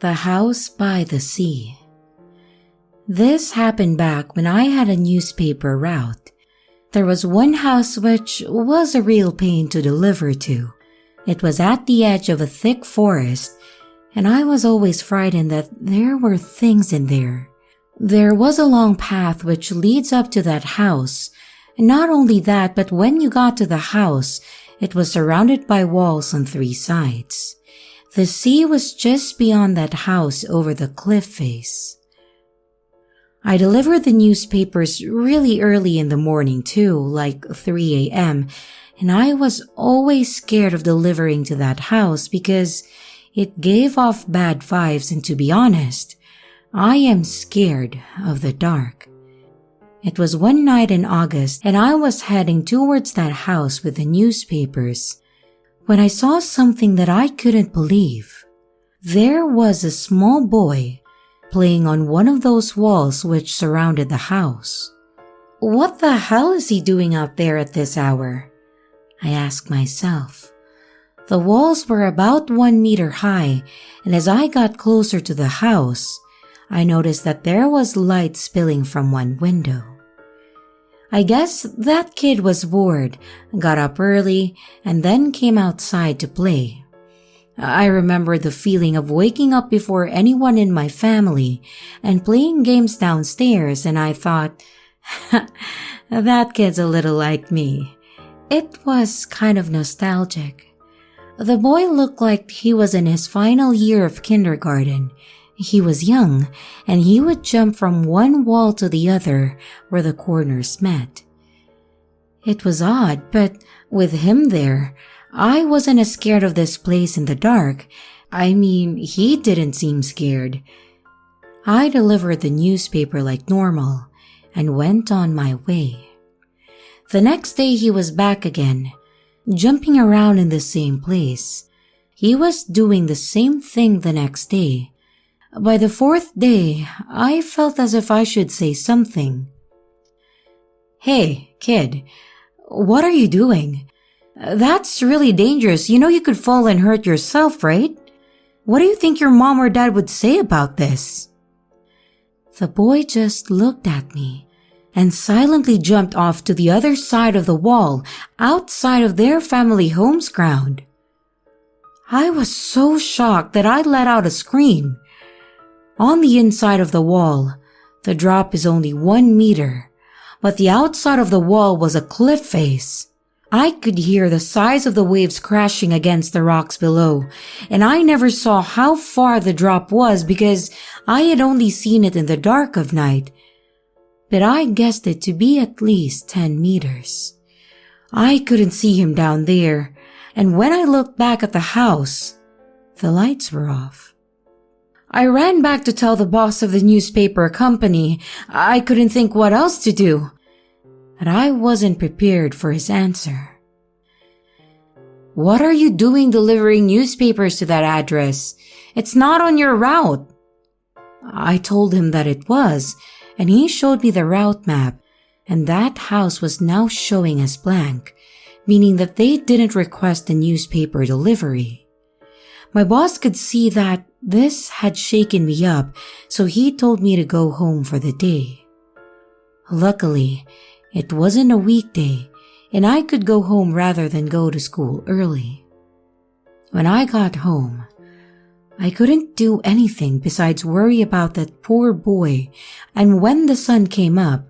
The House by the Sea. This happened back when I had a newspaper route. There was one house which was a real pain to deliver to. It was at the edge of a thick forest, and I was always frightened that there were things in there. There was a long path which leads up to that house. And not only that, but when you got to the house, it was surrounded by walls on 3 sides. The sea was just beyond that house over the cliff face. I delivered the newspapers really early in the morning too, like 3 a.m., and I was always scared of delivering to that house because it gave off bad vibes, and to be honest, I am scared of the dark. It was one night in August, and I was heading towards that house with the newspapers when I saw something that I couldn't believe. There was a small boy playing on one of those walls which surrounded the house. What the hell is he doing out there at this hour? I asked myself. The walls were about 1 meter high, and as I got closer to the house, I noticed that there was light spilling from one window. I guess that kid was bored, got up early, and then came outside to play. I remember the feeling of waking up before anyone in my family and playing games downstairs, and I thought, that kid's a little like me. It was kind of nostalgic. The boy looked like he was in his final year of kindergarten. He was young, and he would jump from one wall to the other where the corners met. It was odd, but with him there, I wasn't as scared of this place in the dark. I mean, he didn't seem scared. I delivered the newspaper like normal and went on my way. The next day he was back again, jumping around in the same place. He was doing the same thing the next day. By the 4th day, I felt as if I should say something. Hey, kid, what are you doing? That's really dangerous. You know you could fall and hurt yourself, right? What do you think your mom or dad would say about this? The boy just looked at me and silently jumped off to the other side of the wall, outside of their family home's ground. I was so shocked that I let out a scream. On the inside of the wall, the drop is only 1 meter, but the outside of the wall was a cliff face. I could hear the size of the waves crashing against the rocks below, and I never saw how far the drop was because I had only seen it in the dark of night. But I guessed it to be at least 10 meters. I couldn't see him down there, and when I looked back at the house, the lights were off. I ran back to tell the boss of the newspaper company. I couldn't think what else to do. But I wasn't prepared for his answer. What are you doing delivering newspapers to that address? It's not on your route. I told him that it was, and he showed me the route map, and that house was now showing as blank, meaning that they didn't request a newspaper delivery. My boss could see that this had shaken me up, so he told me to go home for the day. Luckily, it wasn't a weekday, and I could go home rather than go to school early. When I got home, I couldn't do anything besides worry about that poor boy, and when the sun came up,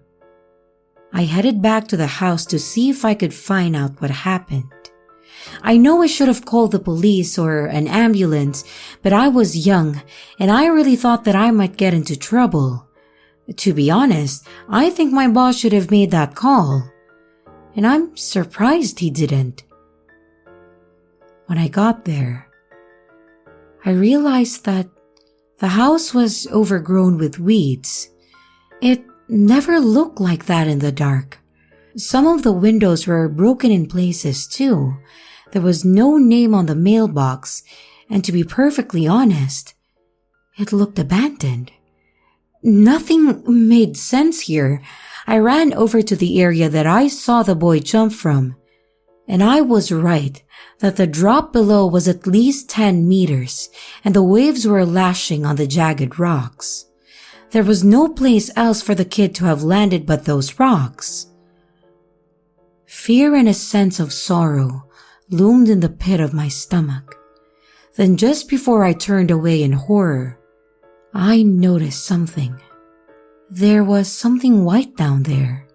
I headed back to the house to see if I could find out what happened. I know I should have called the police or an ambulance, but I was young, and I really thought that I might get into trouble. To be honest, I think my boss should have made that call, and I'm surprised he didn't. When I got there, I realized that the house was overgrown with weeds. It never looked like that in the dark. Some of the windows were broken in places too. There was no name on the mailbox, and to be perfectly honest, it looked abandoned. Nothing made sense here. I ran over to the area that I saw the boy jump from, And I was right that the drop below was at least 10 meters and the waves were lashing on the jagged rocks. There was no place else for the kid to have landed but those rocks. Fear and a sense of sorrow loomed in the pit of my stomach. Then just before I turned away in horror, I noticed something. There was something white down there.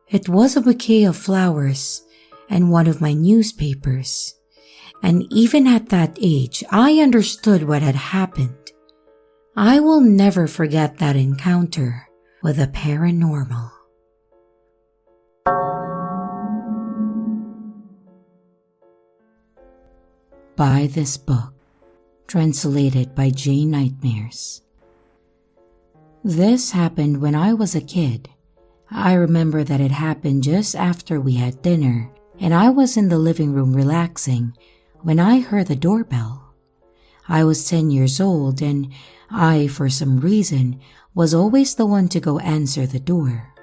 It was a bouquet of flowers and one of my newspapers. And even at that age, I understood what had happened. I will never forget that encounter with the paranormal. Buy this book, translated by Jane Nightmares. This happened when I was a kid. I remember that it happened just after we had dinner, and I was in the living room relaxing when I heard the doorbell. I was 10 years old, and I, for some reason, was always the one to go answer the door.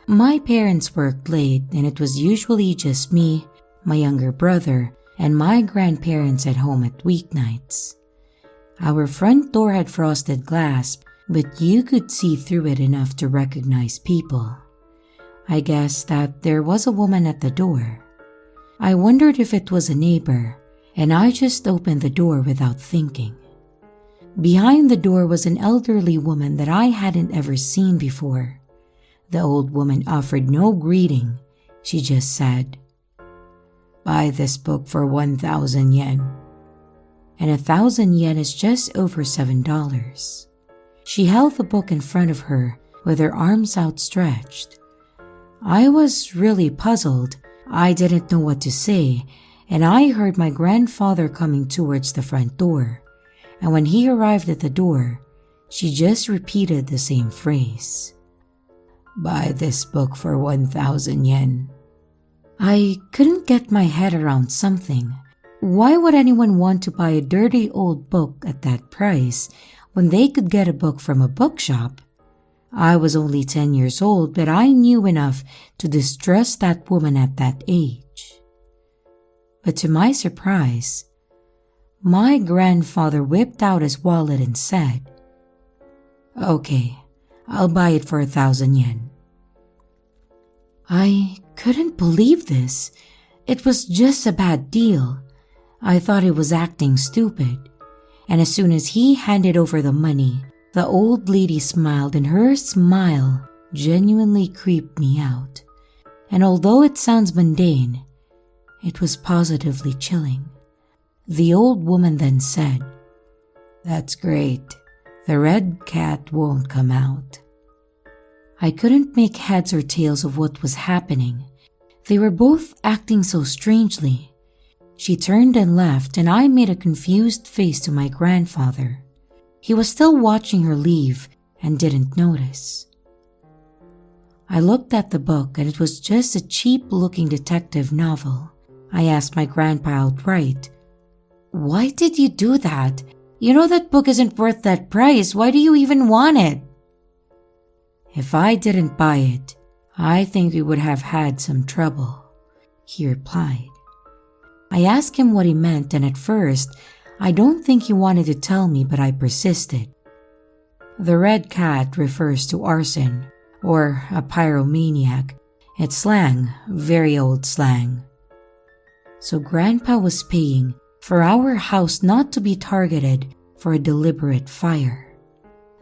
My parents worked late, and it was usually just me, my younger brother, and my grandparents at home at weeknights. Our front door had frosted glass, but you could see through it enough to recognize people. I guessed that there was a woman at the door. I wondered if it was a neighbor, and I just opened the door without thinking. Behind the door was an elderly woman that I hadn't ever seen before. The old woman offered no greeting. She just said, "Buy this book for 1,000 yen. And 1,000 yen is just over $7. She held the book in front of her with her arms outstretched. I was really puzzled. I didn't know what to say, and I heard my grandfather coming towards the front door. And when he arrived at the door, she just repeated the same phrase. "Buy this book for 1,000 yen. I couldn't get my head around something. Why would anyone want to buy a dirty old book at that price when they could get a book from a bookshop? I was only 10 years old, but I knew enough to distrust that woman at that age. But to my surprise, my grandfather whipped out his wallet and said, "Okay, I'll buy it for 1,000 yen. I couldn't believe this. It was just a bad deal. I thought he was acting stupid. And as soon as he handed over the money, the old lady smiled, and her smile genuinely creeped me out. And although it sounds mundane, it was positively chilling. The old woman then said, "That's great. The red cat won't come out." I couldn't make heads or tails of what was happening. They were both acting so strangely. She turned and left, and I made a confused face to my grandfather. He was still watching her leave and didn't notice. I looked at the book, and it was just a cheap-looking detective novel. I asked my grandpa outright, "Why did you do that? You know that book isn't worth that price. Why do you even want it?" "If I didn't buy it, I think we would have had some trouble," he replied. I asked him what he meant, and at first, I don't think he wanted to tell me, but I persisted. The red cat refers to arson, or a pyromaniac. It's slang, very old slang. So Grandpa was paying for our house not to be targeted for a deliberate fire.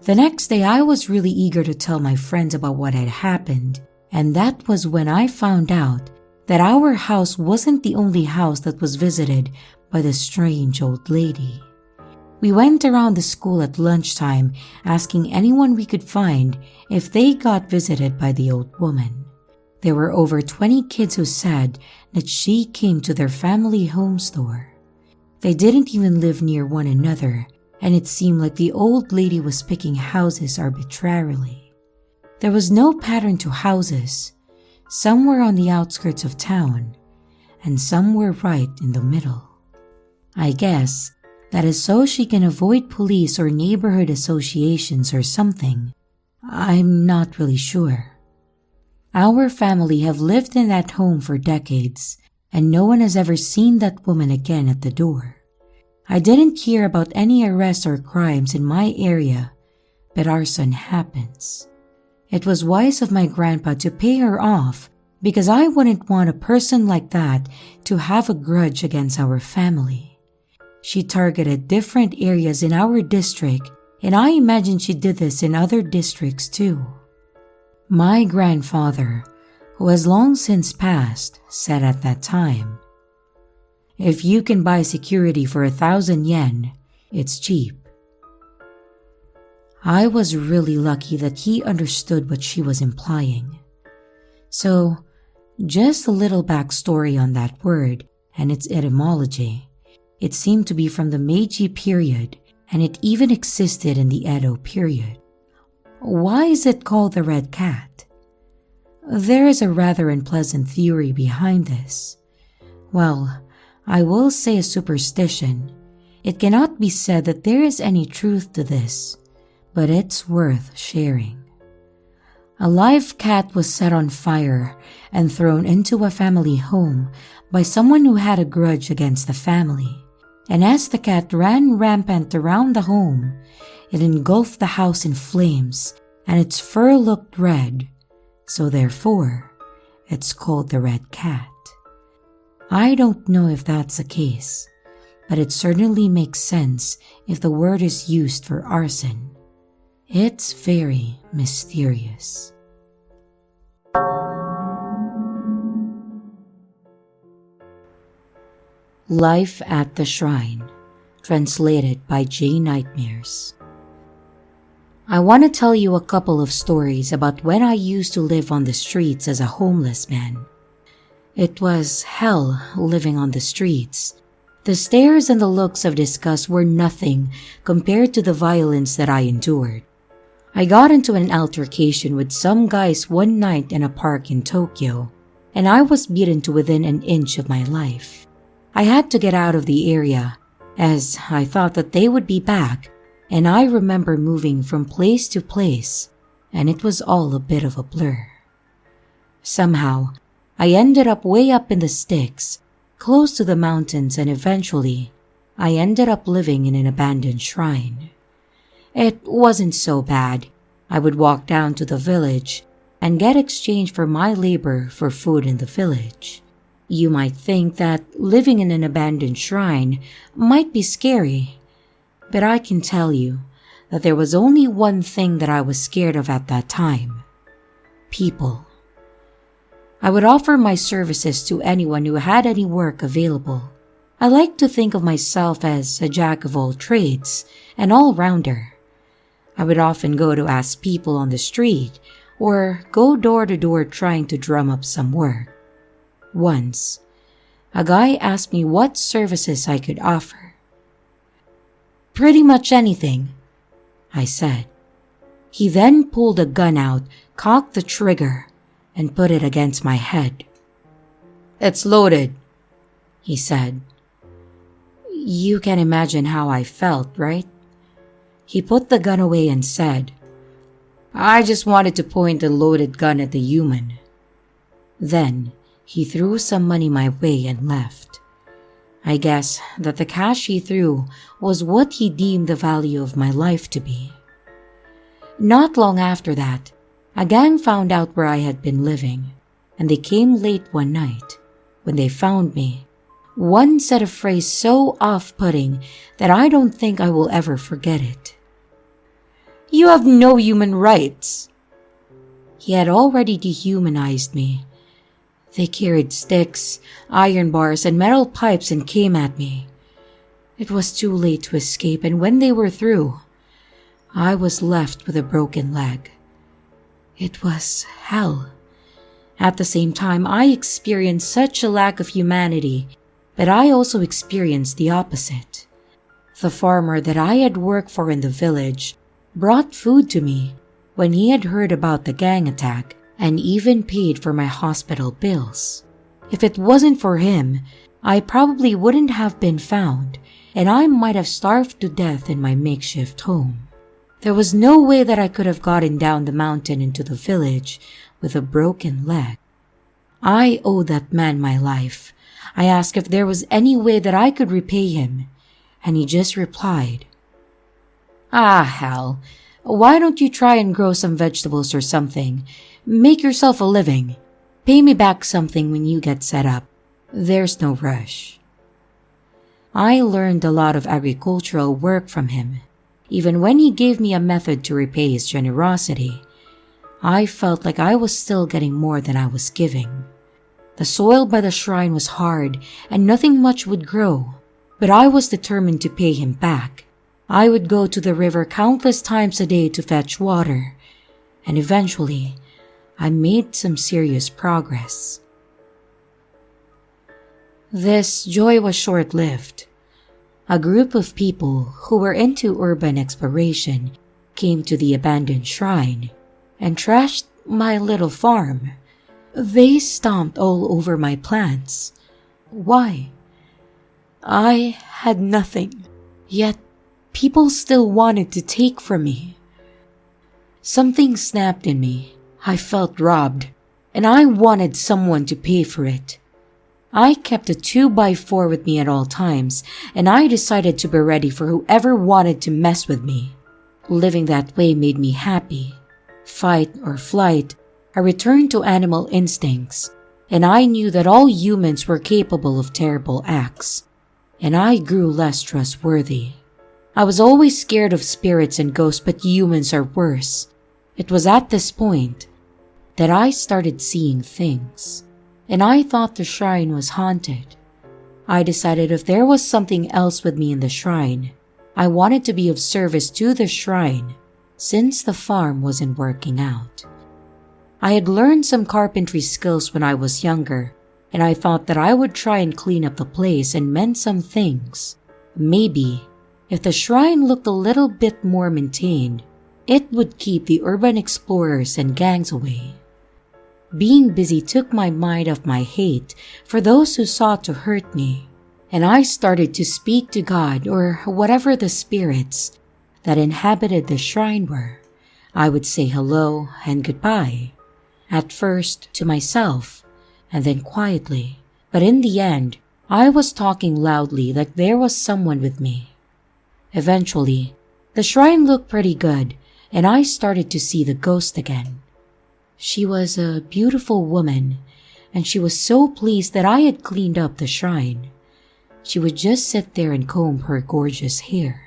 The next day, I was really eager to tell my friends about what had happened, and that was when I found out that our house wasn't the only house that was visited by the strange old lady. We went around the school at lunchtime asking anyone we could find if they got visited by the old woman. There were over 20 kids who said that she came to their family home store. They didn't even live near one another, and it seemed like the old lady was picking houses arbitrarily. There was no pattern to houses. Some were on the outskirts of town, and some were right in the middle. I guess that is so she can avoid police or neighborhood associations or something. I'm not really sure. Our family have lived in that home for decades, and no one has ever seen that woman again at the door. I didn't hear about any arrests or crimes in my area, but arson happens. It was wise of my grandpa to pay her off because I wouldn't want a person like that to have a grudge against our family. She targeted different areas in our district, and I imagine she did this in other districts too. My grandfather, who has long since passed, said at that time, "If you can buy security for 1,000 yen, it's cheap." I was really lucky that he understood what she was implying. So, just a little backstory on that word and its etymology. It seemed to be from the Meiji period, and it even existed in the Edo period. Why is it called the red cat? There is a rather unpleasant theory behind this. Well, I will say a superstition. It cannot be said that there is any truth to this, but it's worth sharing. A live cat was set on fire and thrown into a family home by someone who had a grudge against the family. And as the cat ran rampant around the home, it engulfed the house in flames and its fur looked red, so therefore, it's called the red cat. I don't know if that's the case, but it certainly makes sense if the word is used for arson. It's very mysterious. Life at the Shrine, translated by J. Nightmares. I want to tell you a couple of stories about when I used to live on the streets as a homeless man. It was hell living on the streets. The stares and the looks of disgust were nothing compared to the violence that I endured. I got into an altercation with some guys one night in a park in Tokyo, and I was beaten to within an inch of my life. I had to get out of the area, as I thought that they would be back, and I remember moving from place to place, and it was all a bit of a blur. Somehow, I ended up way up in the sticks, close to the mountains, and eventually, I ended up living in an abandoned shrine. It wasn't so bad. I would walk down to the village and get exchange for my labor for food in the village. You might think that living in an abandoned shrine might be scary, but I can tell you that there was only one thing that I was scared of at that time: people. I would offer my services to anyone who had any work available. I like to think of myself as a jack of all trades, an all-rounder. I would often go to ask people on the street or go door to door trying to drum up some work. Once, a guy asked me what services I could offer. "Pretty much anything," I said. He then pulled a gun out, cocked the trigger, and put it against my head. "It's loaded," he said. You can imagine how I felt, right? He put the gun away and said, "I just wanted to point the loaded gun at the human." Then, he threw some money my way and left. I guess that the cash he threw was what he deemed the value of my life to be. Not long after that, a gang found out where I had been living, and they came late one night. When they found me, one said a phrase so off-putting that I don't think I will ever forget it. "You have no human rights." He had already dehumanized me. They carried sticks, iron bars, and metal pipes and came at me. It was too late to escape, and when they were through, I was left with a broken leg. It was hell. At the same time, I experienced such a lack of humanity, but I also experienced the opposite. The farmer that I had worked for in the village brought food to me when he had heard about the gang attack, and even paid for my hospital bills. If it wasn't for him, I probably wouldn't have been found, and I might have starved to death in my makeshift home. There was no way that I could have gotten down the mountain into the village with a broken leg. I owe that man my life. I asked if there was any way that I could repay him, and he just replied, "Ah, hell, why don't you try and grow some vegetables or something? Make yourself a living. Pay me back something when you get set up. There's no rush." I learned a lot of agricultural work from him. Even when he gave me a method to repay his generosity, I felt like I was still getting more than I was giving. The soil by the shrine was hard and nothing much would grow, but I was determined to pay him back. I would go to the river countless times a day to fetch water, and eventually, I made some serious progress. This joy was short-lived. A group of people who were into urban exploration came to the abandoned shrine and trashed my little farm. They stomped all over my plants. Why? I had nothing, yet people still wanted to take from me. Something snapped in me. I felt robbed, and I wanted someone to pay for it. I kept a 2x4 with me at all times, and I decided to be ready for whoever wanted to mess with me. Living that way made me happy. Fight or flight, I returned to animal instincts, and I knew that all humans were capable of terrible acts, and I grew less trustworthy. I was always scared of spirits and ghosts, but humans are worse. It was at this point that I started seeing things, and I thought the shrine was haunted. I decided if there was something else with me in the shrine, I wanted to be of service to the shrine since the farm wasn't working out. I had learned some carpentry skills when I was younger, and I thought that I would try and clean up the place and mend some things. Maybe, if the shrine looked a little bit more maintained, it would keep the urban explorers and gangs away. Being busy took my mind off my hate for those who sought to hurt me, and I started to speak to God or whatever the spirits that inhabited the shrine were. I would say hello and goodbye, at first to myself and then quietly, but in the end, I was talking loudly like there was someone with me. Eventually, the shrine looked pretty good, and I started to see the ghost again. She was a beautiful woman, and she was so pleased that I had cleaned up the shrine. She would just sit there and comb her gorgeous hair.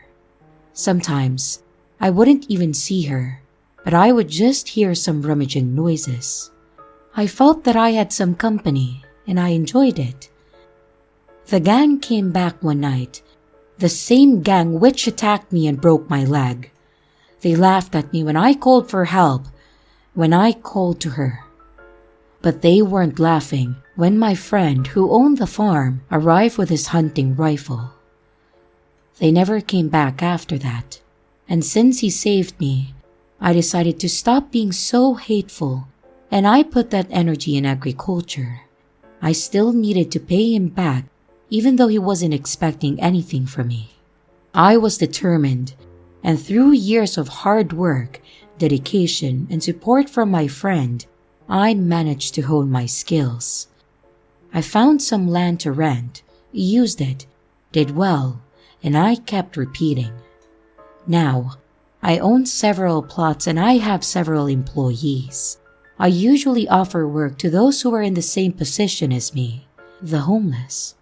Sometimes, I wouldn't even see her, but I would just hear some rummaging noises. I felt that I had some company, and I enjoyed it. The gang came back one night, the same gang which attacked me and broke my leg. They laughed at me when I called for help, when I called to her. But they weren't laughing when my friend who owned the farm arrived with his hunting rifle. They never came back after that, and since he saved me, I decided to stop being so hateful, and I put that energy in agriculture. I still needed to pay him back even though he wasn't expecting anything from me. I was determined, and through years of hard work, dedication, and support from my friend, I managed to hone my skills. I found some land to rent, used it, did well, and I kept repeating. Now, I own several plots and I have several employees. I usually offer work to those who are in the same position as me, the homeless.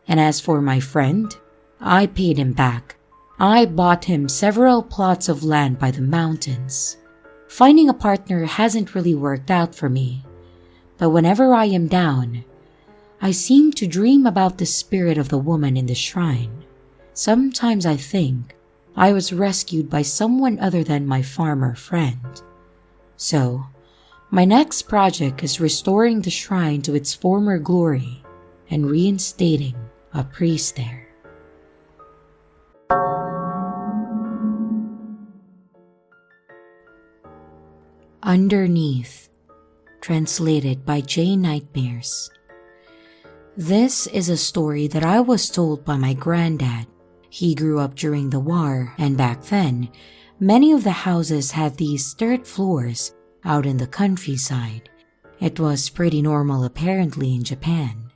And as for my friend, I paid him back. I bought him several plots of land by the mountains. Finding a partner hasn't really worked out for me, but whenever I am down, I seem to dream about the spirit of the woman in the shrine. Sometimes I think I was rescued by someone other than my farmer friend. So, my next project is restoring the shrine to its former glory and reinstating a priest there. Underneath, translated by J. Nightmares. This is a story that I was told by my granddad. He grew up during the war, and back then, many of the houses had these dirt floors out in the countryside. It was pretty normal apparently in Japan.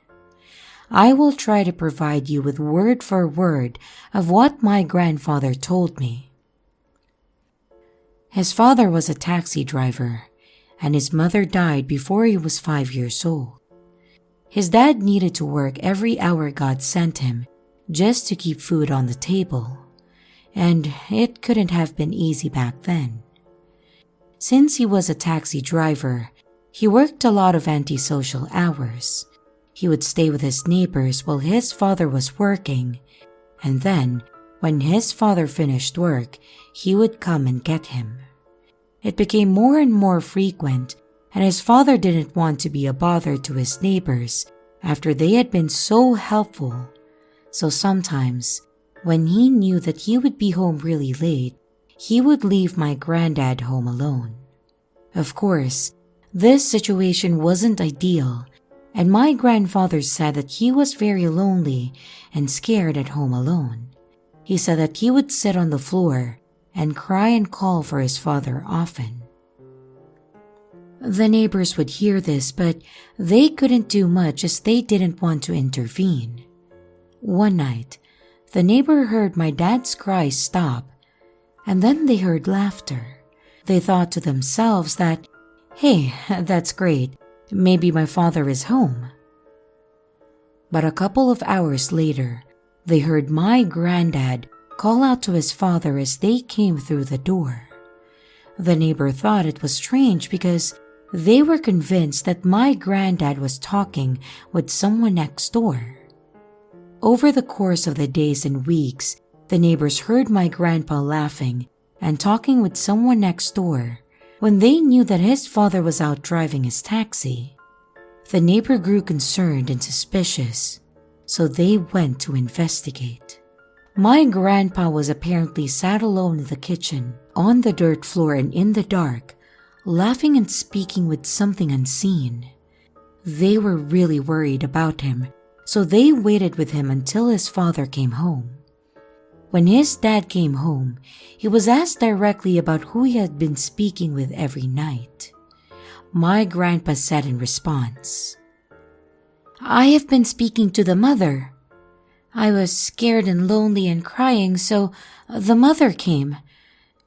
I will try to provide you with word for word of what my grandfather told me. His father was a taxi driver, and his mother died before he was 5 years old. His dad needed to work every hour God sent him just to keep food on the table, and it couldn't have been easy back then. Since he was a taxi driver, he worked a lot of antisocial hours. He would stay with his neighbors while his father was working, and then, when his father finished work, he would come and get him. It became more and more frequent, and his father didn't want to be a bother to his neighbors after they had been so helpful. So sometimes, when he knew that he would be home really late, he would leave my granddad home alone. Of course, this situation wasn't ideal, and my grandfather said that he was very lonely and scared at home alone. He said that he would sit on the floor and cry and call for his father often. The neighbors would hear this, but they couldn't do much as they didn't want to intervene. One night, the neighbor heard my dad's cries stop, and then they heard laughter. They thought to themselves that, "Hey, that's great. Maybe my father is home." But a couple of hours later, they heard my granddad call out to his father as they came through the door. The neighbor thought it was strange because they were convinced that my granddad was talking with someone next door. Over the course of the days and weeks, the neighbors heard my grandpa laughing and talking with someone next door. When they knew that his father was out driving his taxi, the neighbor grew concerned and suspicious, so they went to investigate. My grandpa was apparently sat alone in the kitchen, on the dirt floor and in the dark, laughing and speaking with something unseen. They were really worried about him, so they waited with him until his father came home. When his dad came home, he was asked directly about who he had been speaking with every night. My grandpa said in response, "I have been speaking to the mother. I was scared and lonely and crying, so the mother came.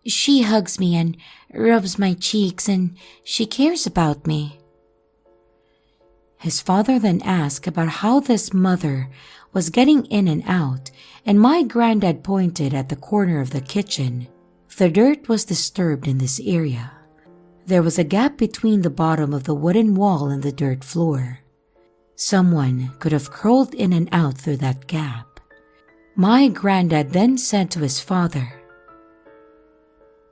She hugs me and rubs my cheeks, and she cares about me." His father then asked about how this mother was getting in and out, and my granddad pointed at the corner of the kitchen. The dirt was disturbed in this area. There was a gap between the bottom of the wooden wall and the dirt floor. Someone could have crawled in and out through that gap. My granddad then said to his father,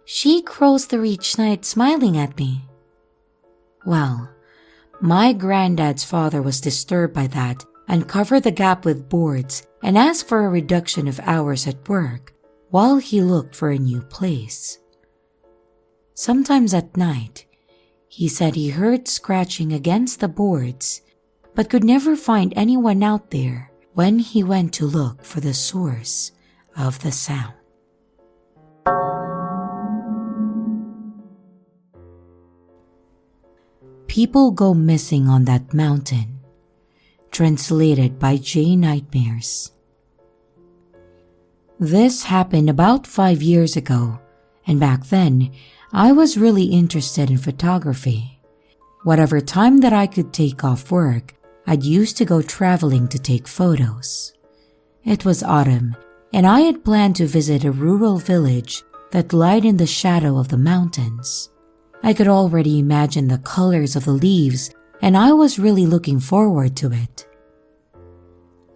"She crawls through each night smiling at me." Well, my granddad's father was disturbed by that and covered the gap with boards and asked for a reduction of hours at work while he looked for a new place. Sometimes at night, he said he heard scratching against the boards, but could never find anyone out there when he went to look for the source of the sound. People Go Missing on That Mountain. Translated by J. Nightmares. This happened about 5 years ago, and back then, I was really interested in photography. Whatever time that I could take off work, I'd used to go traveling to take photos. It was autumn, and I had planned to visit a rural village that lied in the shadow of the mountains. I could already imagine the colors of the leaves, and I was really looking forward to it.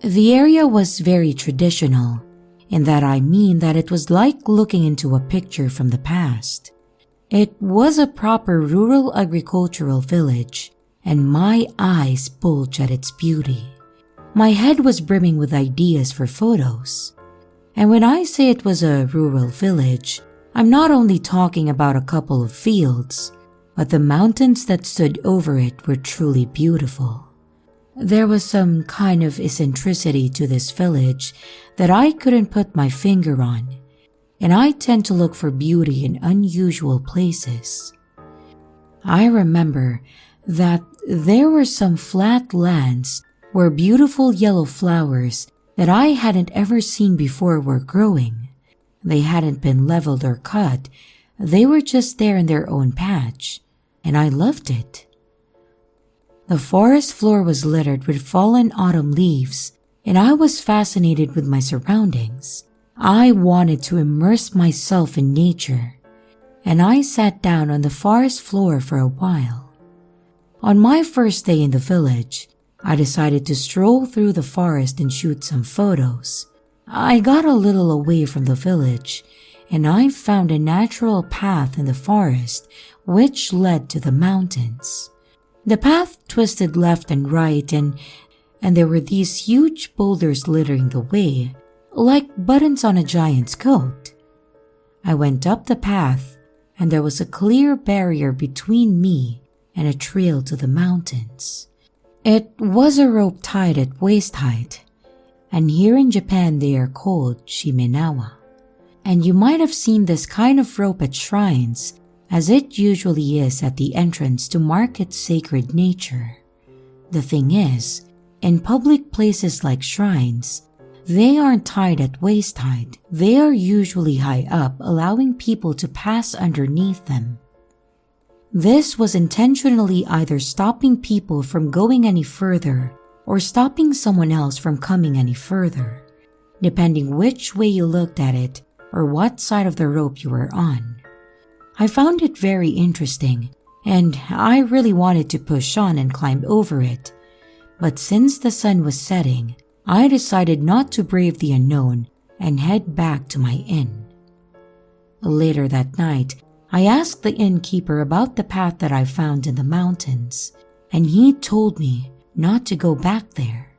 The area was very traditional, in that I mean that it was like looking into a picture from the past. It was a proper rural agricultural village, and my eyes bulged at its beauty. My head was brimming with ideas for photos. And when I say it was a rural village, I'm not only talking about a couple of fields, but the mountains that stood over it were truly beautiful. There was some kind of eccentricity to this village that I couldn't put my finger on, and I tend to look for beauty in unusual places. I remember that there were some flat lands where beautiful yellow flowers that I hadn't ever seen before were growing. They hadn't been leveled or cut, they were just there in their own patch, and I loved it. The forest floor was littered with fallen autumn leaves, and I was fascinated with my surroundings. I wanted to immerse myself in nature, and I sat down on the forest floor for a while. On my first day in the village, I decided to stroll through the forest and shoot some photos. I got a little away from the village, and I found a natural path in the forest which led to the mountains. The path twisted left and right, and there were these huge boulders littering the way, like buttons on a giant's coat. I went up the path, and there was a clear barrier between me and a trail to the mountains. It was a rope tied at waist height, and here in Japan they are called shimenawa. And you might have seen this kind of rope at shrines, as it usually is at the entrance to mark its sacred nature. The thing is, in public places like shrines, they aren't tied at waist height. They are usually high up, allowing people to pass underneath them. This was intentionally either stopping people from going any further or stopping someone else from coming any further, depending which way you looked at it or what side of the rope you were on. I found it very interesting, and I really wanted to push on and climb over it. But since the sun was setting, I decided not to brave the unknown and head back to my inn. Later that night, I asked the innkeeper about the path that I found in the mountains, and he told me not to go back there.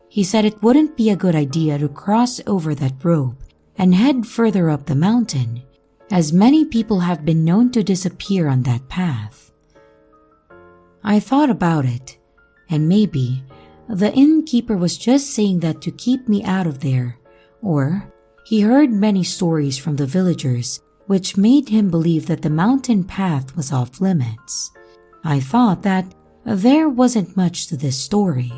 He said it wouldn't be a good idea to cross over that rope and head further up the mountain, as many people have been known to disappear on that path. I thought about it, and maybe the innkeeper was just saying that to keep me out of there, or he heard many stories from the villagers which made him believe that the mountain path was off limits. I thought that there wasn't much to this story.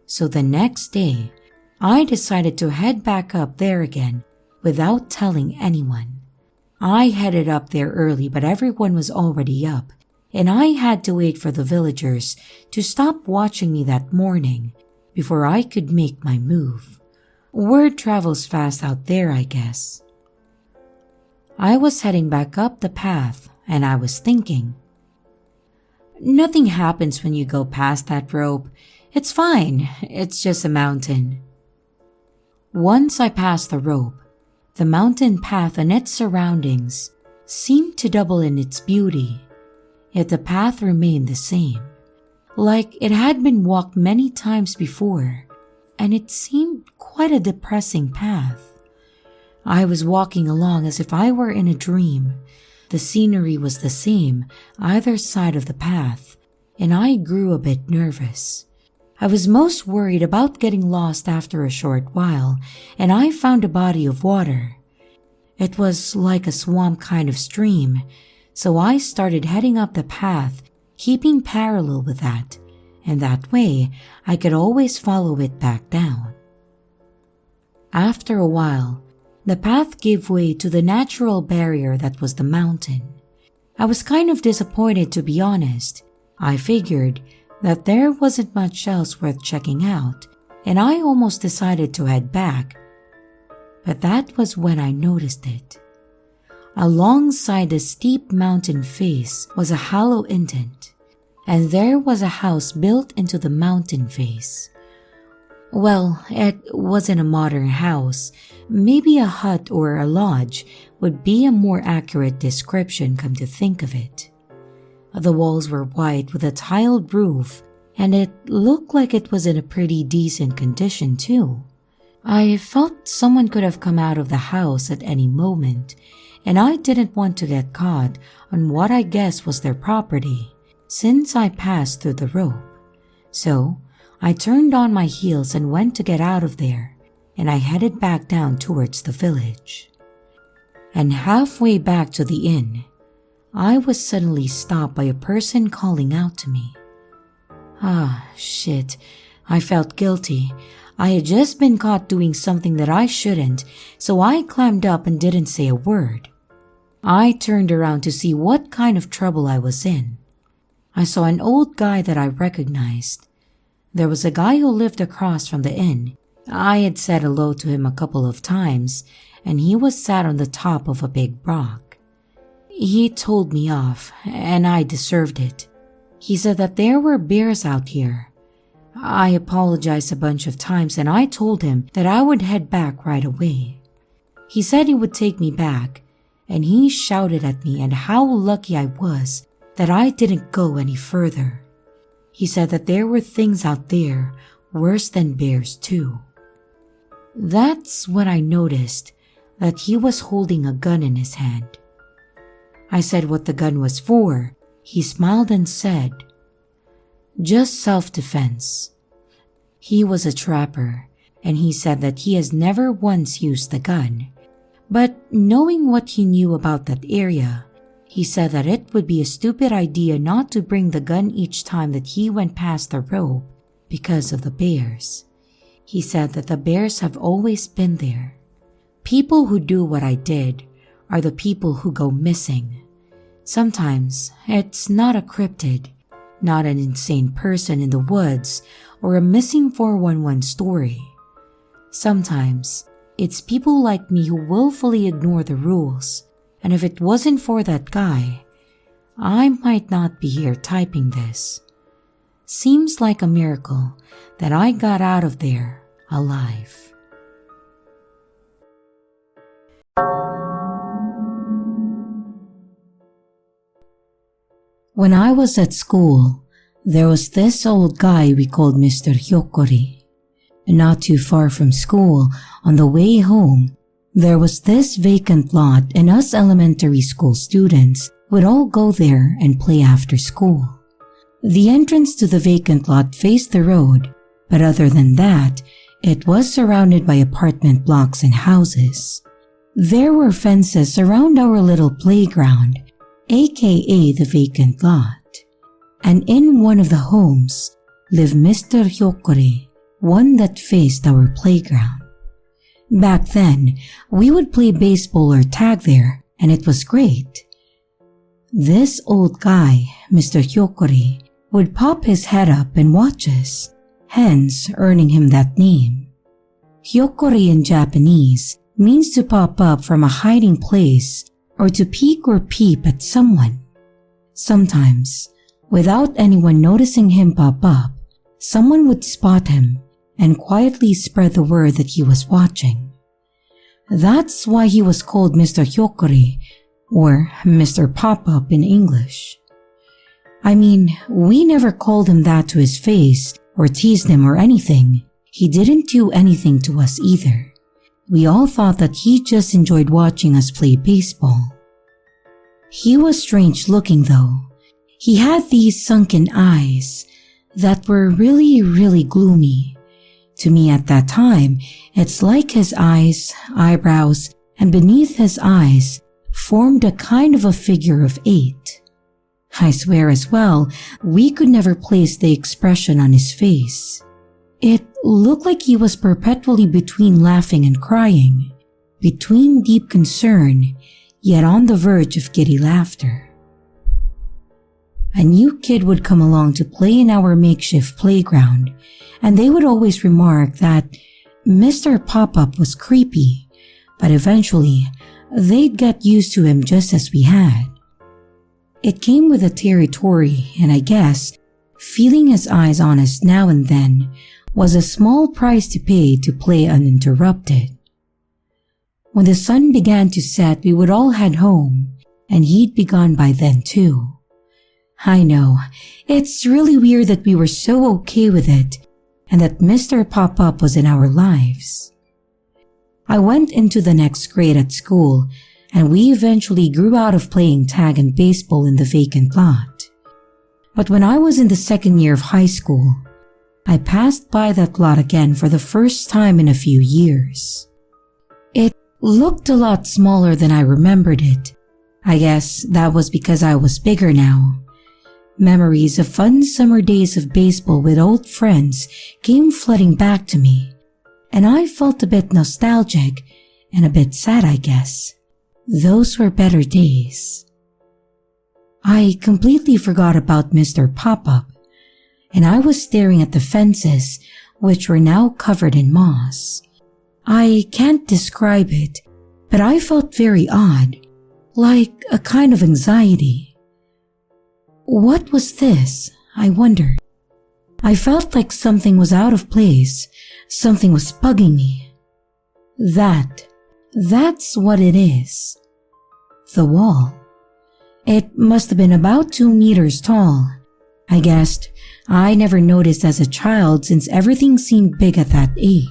So the next day, I decided to head back up there again without telling anyone. I headed up there early, but everyone was already up, and I had to wait for the villagers to stop watching me that morning before I could make my move. Word travels fast out there, I guess. I was heading back up the path, and I was thinking, nothing happens when you go past that rope. It's fine, it's just a mountain. Once I passed the rope, the mountain path and its surroundings seemed to double in its beauty, yet the path remained the same, like it had been walked many times before, and it seemed quite a depressing path. I was walking along as if I were in a dream. The scenery was the same either side of the path, and I grew a bit nervous. I was most worried about getting lost after a short while, and I found a body of water. It was like a swamp kind of stream, so I started heading up the path, keeping parallel with that, and that way I could always follow it back down. After a while, the path gave way to the natural barrier that was the mountain. I was kind of disappointed, to be honest. I figured that there wasn't much else worth checking out, and I almost decided to head back. But that was when I noticed it. Alongside the steep mountain face was a hollow indent, and there was a house built into the mountain face. Well, it wasn't a modern house. Maybe a hut or a lodge would be a more accurate description, come to think of it. The walls were white with a tiled roof, and it looked like it was in a pretty decent condition too. I felt someone could have come out of the house at any moment, and I didn't want to get caught on what I guess was their property, since I passed through the rope. So I turned on my heels and went to get out of there, and I headed back down towards the village. And halfway back to the inn, I was suddenly stopped by a person calling out to me. Ah, shit, I felt guilty. I had just been caught doing something that I shouldn't, so I clammed up and didn't say a word. I turned around to see what kind of trouble I was in. I saw an old guy that I recognized. There was a guy who lived across from the inn. I had said hello to him a couple of times, and he was sat on the top of a big rock. He told me off, and I deserved it. He said that there were bears out here. I apologized a bunch of times, and I told him that I would head back right away. He said he would take me back, and he shouted at me and how lucky I was that I didn't go any further. He said that there were things out there worse than bears too. That's when I noticed that he was holding a gun in his hand. I said what the gun was for. He smiled and said, "Just self-defense." He was a trapper, and he said that he has never once used the gun. But knowing what he knew about that area, he said that it would be a stupid idea not to bring the gun each time that he went past the rope because of the bears. He said that the bears have always been there. People who do what I did are the people who go missing. Sometimes it's not a cryptid, not an insane person in the woods, or a missing 411 story. Sometimes it's people like me who willfully ignore the rules, and if it wasn't for that guy, I might not be here typing this. Seems like a miracle that I got out of there alive. When I was at school, there was this old guy we called Mr. Yokori. Not too far from school, on the way home, there was this vacant lot, and us elementary school students would all go there and play after school. The entrance to the vacant lot faced the road, but other than that, it was surrounded by apartment blocks and houses. There were fences around our little playground, aka the vacant lot, and in one of the homes lived Mr. Yokori, one that faced our playground. Back then, we would play baseball or tag there, and it was great. This old guy, Mr. Yokori, would pop his head up and watch us, hence earning him that name. Yokori in Japanese means to pop up from a hiding place or to peek or peep at someone. Sometimes, without anyone noticing him pop up, someone would spot him and quietly spread the word that he was watching. That's why he was called Mr. Yokori, or Mr. Pop-Up in English. I mean, we never called him that to his face or teased him or anything. He didn't do anything to us either. We all thought that he just enjoyed watching us play baseball. He was strange looking though. He had these sunken eyes that were really gloomy. To me at that time, it's like his eyes, eyebrows, and beneath his eyes formed a kind of a figure of 8. I swear as well, we could never place the expression on his face. It looked like he was perpetually between laughing and crying, between deep concern, yet on the verge of giddy laughter. A new kid would come along to play in our makeshift playground, and they would always remark that Mr. Pop-Up was creepy, but eventually they'd get used to him just as we had. It came with the territory, and I guess feeling his eyes on us now and then was a small price to pay to play uninterrupted. When the sun began to set, we would all head home, and he'd be gone by then too. I know, it's really weird that we were so okay with it, and that Mr. Pop-Up was in our lives. I went into the next grade at school, and we eventually grew out of playing tag and baseball in the vacant lot. But when I was in the second year of high school, I passed by that lot again for the first time in a few years. It looked a lot smaller than I remembered it. I guess that was because I was bigger now. Memories of fun summer days of baseball with old friends came flooding back to me, and I felt a bit nostalgic and a bit sad, I guess. Those were better days. I completely forgot about Mr. Pop-Up, and I was staring at the fences, which were now covered in moss. I can't describe it, but I felt very odd, like a kind of anxiety. What was this? I wondered. I felt like something was out of place, something was bugging me. That's what it is. The wall. It must have been about 2 meters tall. I guessed I never noticed as a child since everything seemed big at that age.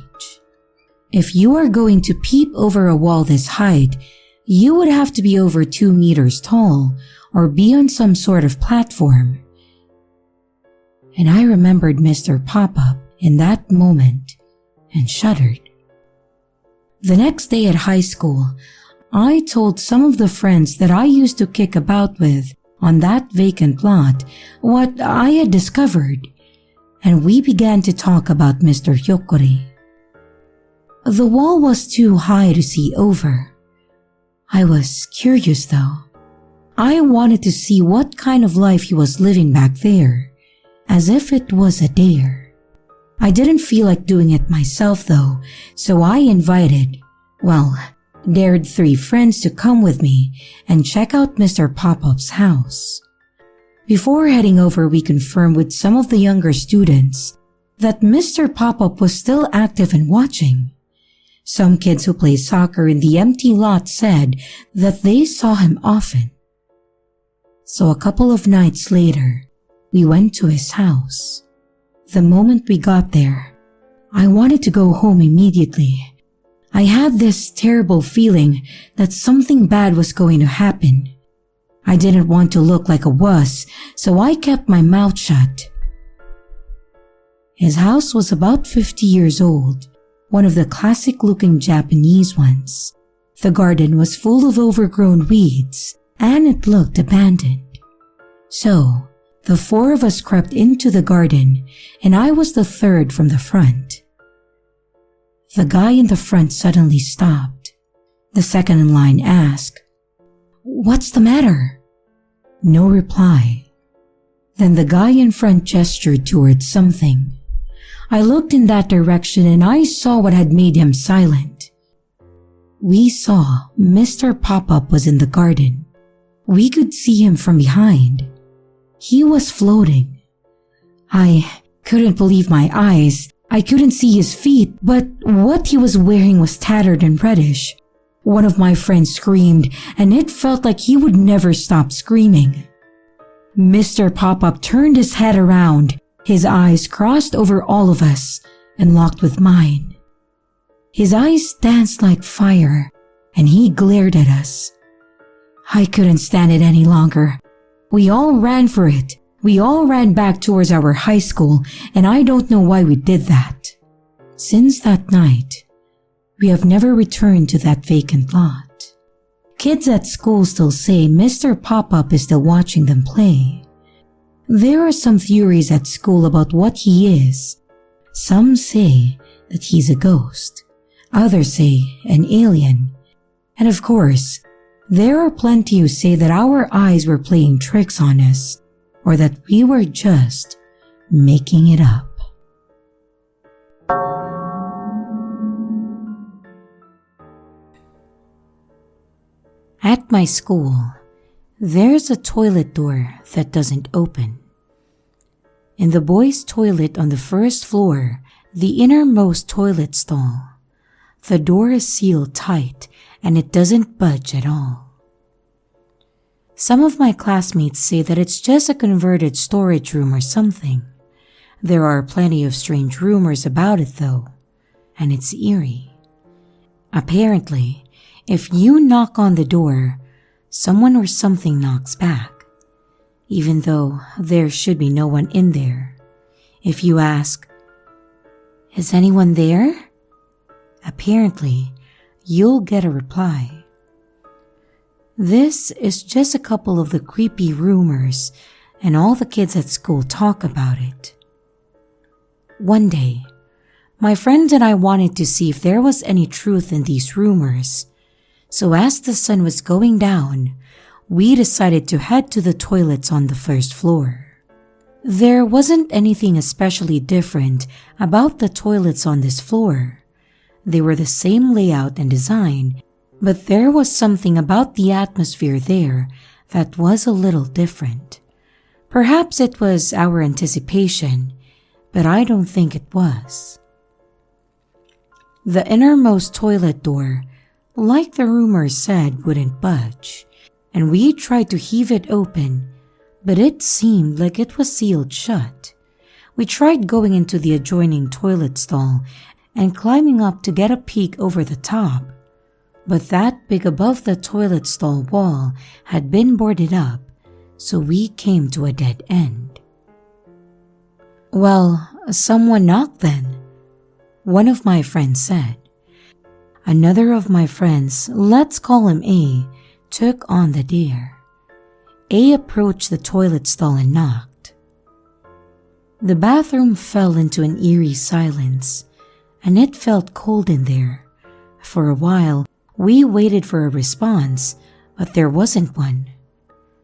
If you are going to peep over a wall this height, you would have to be over 2 meters tall or be on some sort of platform. And I remembered Mr. Pop-Up in that moment and shuddered. The next day at high school, I told some of the friends that I used to kick about with on that vacant lot what I had discovered, and we began to talk about Mr. Yokori. The wall was too high to see over. I was curious though. I wanted to see what kind of life he was living back there, as if it was a dare. I didn't feel like doing it myself though, so I dared 3 friends to come with me and check out Mr. Pop-Up's house. Before heading over, we confirmed with some of the younger students that Mr. Pop-Up was still active and watching. Some kids who play soccer in the empty lot said that they saw him often. So a couple of nights later, we went to his house. The moment we got there, I wanted to go home immediately. I had this terrible feeling that something bad was going to happen. I didn't want to look like a wuss, so I kept my mouth shut. His house was about 50 years old, one of the classic-looking Japanese ones. The garden was full of overgrown weeds, and it looked abandoned. So, the 4 of us crept into the garden, and I was the 3rd from the front. The guy in the front suddenly stopped. The second in line asked, "What's the matter?" No reply. Then the guy in front gestured towards something. I looked in that direction and I saw what had made him silent. We saw Mr. Pop-Up was in the garden. We could see him from behind. He was floating. I couldn't believe my eyes. I couldn't see his feet, but what he was wearing was tattered and reddish. One of my friends screamed, and it felt like he would never stop screaming. Mr. Pop-Up turned his head around. His eyes crossed over all of us and locked with mine. His eyes danced like fire, and he glared at us. I couldn't stand it any longer. We all ran for it. We all ran back towards our high school, and I don't know why we did that. Since that night, we have never returned to that vacant lot. Kids at school still say Mr. Pop-Up is still watching them play. There are some theories at school about what he is. Some say that he's a ghost. Others say an alien. And of course, there are plenty who say that our eyes were playing tricks on us, or that we were just making it up. At my school, there's a toilet door that doesn't open. In the boys' toilet on the first floor, the innermost toilet stall, the door is sealed tight and it doesn't budge at all. Some of my classmates say that it's just a converted storage room or something. There are plenty of strange rumors about it though, and it's eerie. Apparently, if you knock on the door, someone or something knocks back, even though there should be no one in there. If you ask, "Is anyone there?" apparently, you'll get a reply. This is just a couple of the creepy rumors and all the kids at school talk about it. One day, my friend and I wanted to see if there was any truth in these rumors, so as the sun was going down, we decided to head to the toilets on the first floor. There wasn't anything especially different about the toilets on this floor. They were the same layout and design, but there was something about the atmosphere there that was a little different. Perhaps it was our anticipation, but I don't think it was. The innermost toilet door, like the rumors said, wouldn't budge, and we tried to heave it open, but it seemed like it was sealed shut. We tried going into the adjoining toilet stall and climbing up to get a peek over the top, but that big above the toilet stall wall had been boarded up, so we came to a dead end. "Well, someone knocked then," one of my friends said. Another of my friends, let's call him A, took on the dare. A approached the toilet stall and knocked. The bathroom fell into an eerie silence, and it felt cold in there. For a while, we waited for a response, but there wasn't one.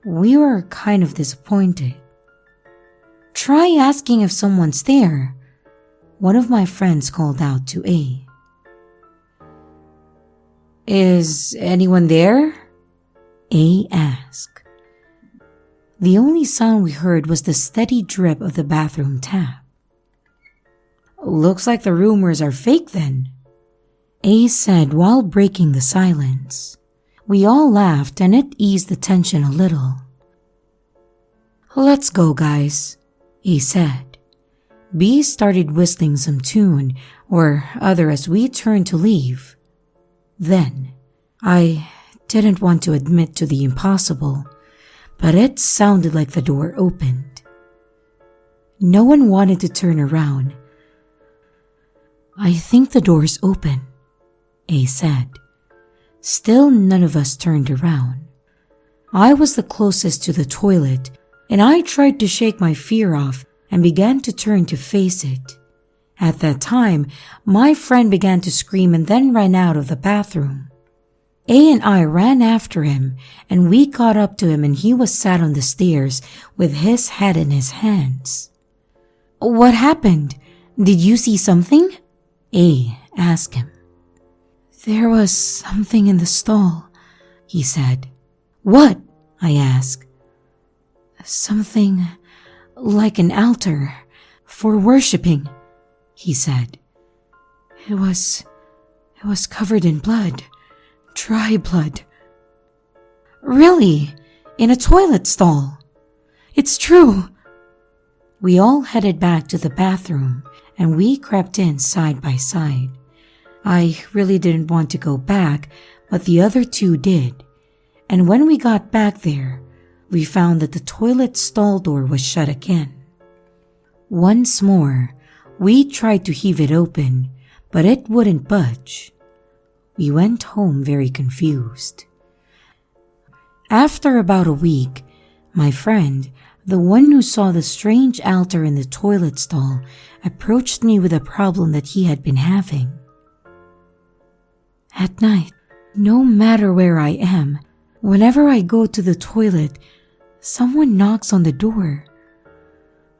We were kind of disappointed. "Try asking if someone's there," one of my friends called out to A. "Is anyone there?" A asked. The only sound we heard was the steady drip of the bathroom tap. "Looks like the rumors are fake then," A said while breaking the silence. We all laughed and it eased the tension a little. "Let's go, guys," A said. B started whistling some tune or other as we turned to leave. Then, I didn't want to admit to the impossible, but it sounded like the door opened. No one wanted to turn around. "I think the door's open," A said. Still, none of us turned around. I was the closest to the toilet, and I tried to shake my fear off and began to turn to face it. At that time, my friend began to scream and then ran out of the bathroom. A and I ran after him, and we caught up to him and he was sat on the stairs with his head in his hands. "What happened? Did you see something?" A asked him. "There was something in the stall," he said. "What?" I asked. "Something like an altar for worshipping," he said. It was covered in blood. Dry blood." "Really? In a toilet stall?" "It's true." We all headed back to the bathroom and we crept in side by side. I really didn't want to go back, but the other two did. And when we got back there, we found that the toilet stall door was shut again. Once more, we tried to heave it open, but it wouldn't budge. We went home very confused. After about a week, my friend, the one who saw the strange altar in the toilet stall, approached me with a problem that he had been having. At night, no matter where I am, whenever I go to the toilet, someone knocks on the door.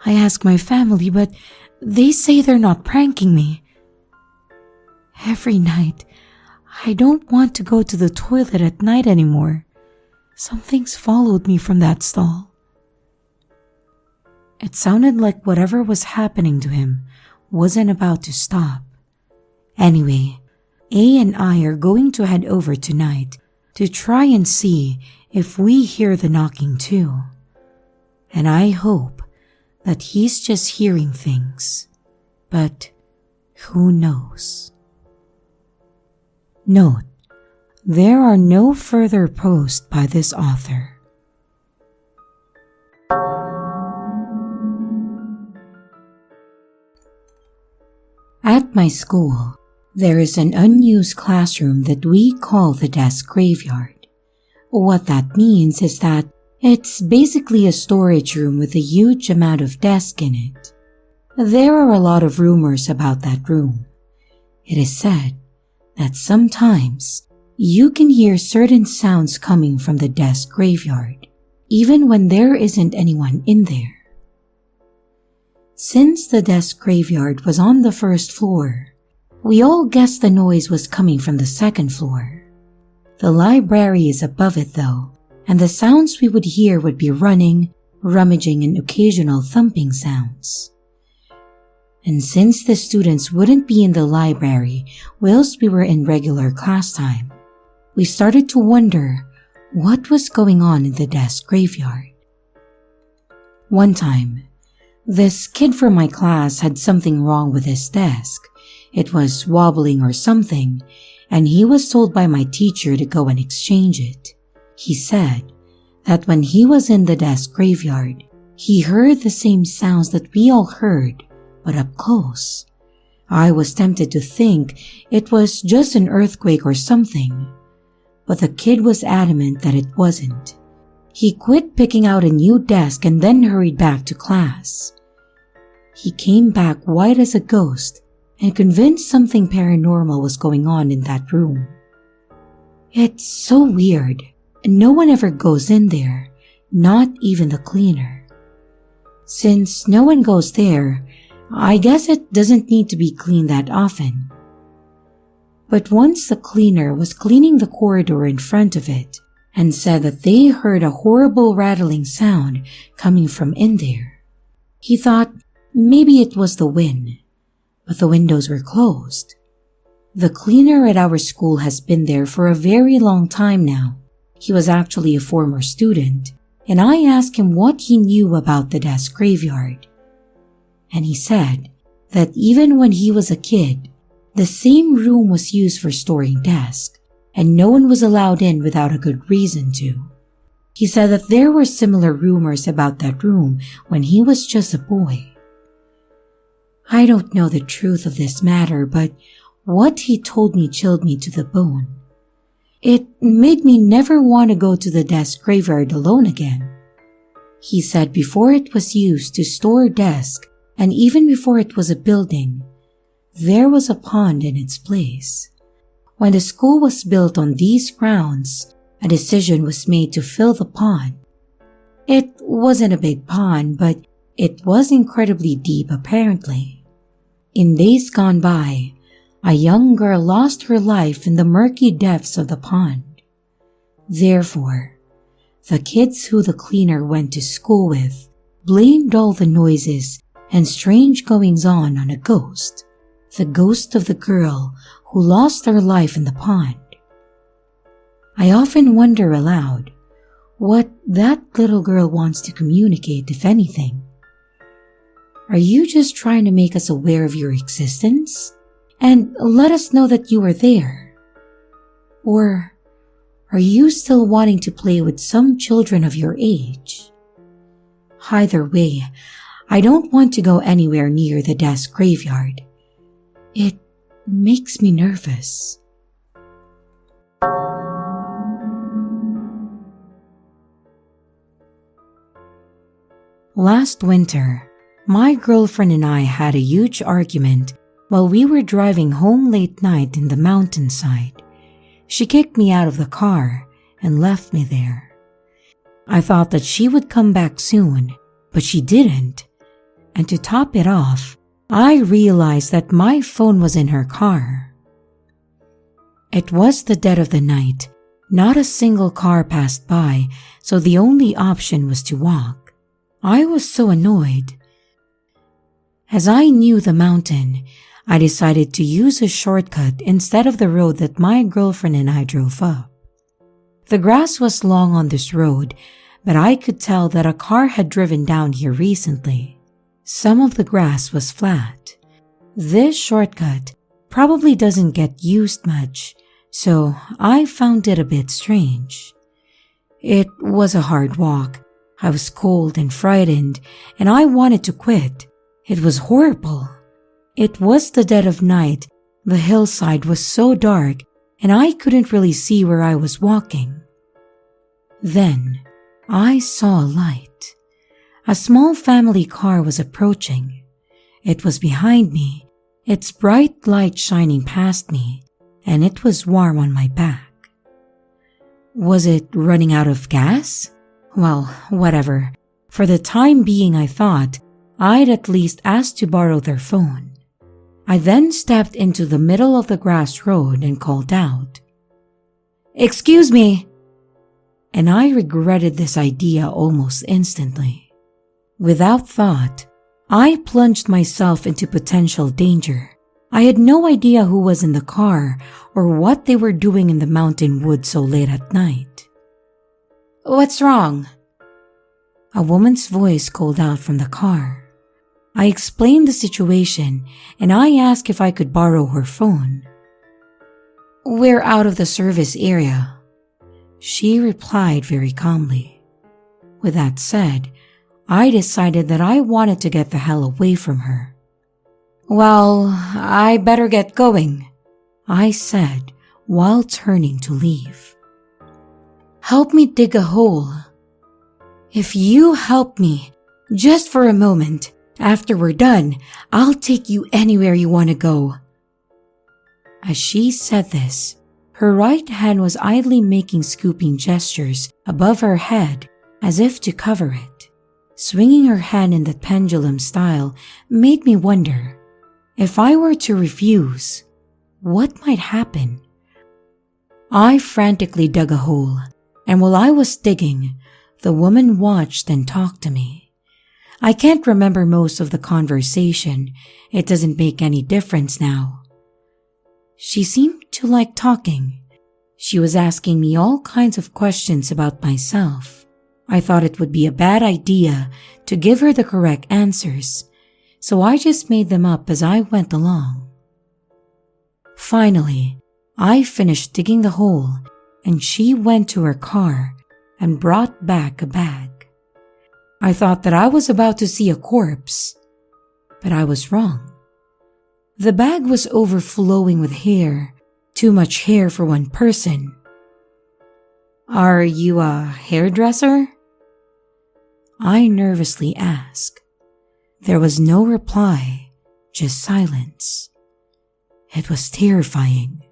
I ask my family, but they say they're not pranking me. Every night, I don't want to go to the toilet at night anymore. Something's followed me from that stall. It sounded like whatever was happening to him wasn't about to stop. Anyway, A and I are going to head over tonight to try and see if we hear the knocking too. And I hope that he's just hearing things. But who knows? Note: there are no further posts by this author. At my school, there is an unused classroom that we call the desk graveyard. What that means is that It's basically a storage room with a huge amount of desks in it. There are a lot of rumors about that room. It is said that sometimes you can hear certain sounds coming from the desk graveyard, even when there isn't anyone in there. Since the desk graveyard was on the first floor, we all guessed the noise was coming from the second floor. The library is above it though, and the sounds we would hear would be running, rummaging, and occasional thumping sounds. And since the students wouldn't be in the library whilst we were in regular class time, we started to wonder what was going on in the desk graveyard. One time, this kid from my class had something wrong with his desk. It was wobbling or something, and he was told by my teacher to go and exchange it. He said that when he was in the desk graveyard, he heard the same sounds that we all heard, but up close. I was tempted to think it was just an earthquake or something, but the kid was adamant that it wasn't. He quit picking out a new desk and then hurried back to class. He came back white as a ghost and convinced something paranormal was going on in that room. It's so weird, and no one ever goes in there, not even the cleaner. Since no one goes there, I guess it doesn't need to be cleaned that often. But once the cleaner was cleaning the corridor in front of it and said that they heard a horrible rattling sound coming from in there. He thought maybe it was the wind, but the windows were closed. The cleaner at our school has been there for a very long time now. He was actually a former student, and I asked him what he knew about the desk graveyard. And he said that even when he was a kid, the same room was used for storing desks, and no one was allowed in without a good reason to. He said that there were similar rumors about that room when he was just a boy. I don't know the truth of this matter, but what he told me chilled me to the bone. It made me never want to go to the desk graveyard alone again. He said before it was used to store desks, and even before it was a building, there was a pond in its place. When the school was built on these grounds, a decision was made to fill the pond. It wasn't a big pond, but it was incredibly deep apparently. In days gone by, a young girl lost her life in the murky depths of the pond. Therefore, the kids who the cleaner went to school with blamed all the noises and strange goings-on on a ghost, the ghost of the girl who lost her life in the pond. I often wonder aloud what that little girl wants to communicate, if anything. Are you just trying to make us aware of your existence and let us know that you are there? Or are you still wanting to play with some children of your age? Either way, I don't want to go anywhere near the desk graveyard. It makes me nervous. Last winter, my girlfriend and I had a huge argument while we were driving home late night in the Mountainside. She kicked me out of the car and left me there. I thought that she would come back soon, but she didn't. And to top it off, I realized that my phone was in her car. It was the dead of the night. Not a single car passed by, so the only option was to walk. I was so annoyed. As I knew the mountain, I decided to use a shortcut instead of the road that my girlfriend and I drove up. The grass was long on this road, but I could tell that a car had driven down here recently. Some of the grass was flat. This shortcut probably doesn't get used much, so I found it a bit strange. It was a hard walk. I was cold and frightened, and I wanted to quit. It was horrible. It was the dead of night. The hillside was so dark, and I couldn't really see where I was walking. Then, I saw a light. A small family car was approaching. It was behind me, its bright light shining past me, and it was warm on my back. Was it running out of gas? Well, whatever. For the time being, I thought I'd at least ask to borrow their phone. I then stepped into the middle of the grass road and called out, "Excuse me!" And I regretted this idea almost instantly. Without thought, I plunged myself into potential danger. I had no idea who was in the car or what they were doing in the mountain woods so late at night. "What's wrong?" A woman's voice called out from the car. I explained the situation and I asked if I could borrow her phone. "We're out of the service area," she replied very calmly. With that said, I decided that I wanted to get the hell away from her. "Well, I better get going," I said while turning to leave. "Help me dig a hole. If you help me, just for a moment, after we're done, I'll take you anywhere you want to go." As she said this, her right hand was idly making scooping gestures above her head as if to cover it. Swinging her hand in the pendulum style made me wonder, if I were to refuse, what might happen? I frantically dug a hole, and while I was digging, the woman watched and talked to me. I can't remember most of the conversation. It doesn't make any difference now. She seemed to like talking. She was asking me all kinds of questions about myself. I thought it would be a bad idea to give her the correct answers, so I just made them up as I went along. Finally, I finished digging the hole and she went to her car and brought back a bag. I thought that I was about to see a corpse, but I was wrong. The bag was overflowing with hair, too much hair for one person. "Are you a hairdresser?" I nervously asked. There was no reply, just silence. It was terrifying.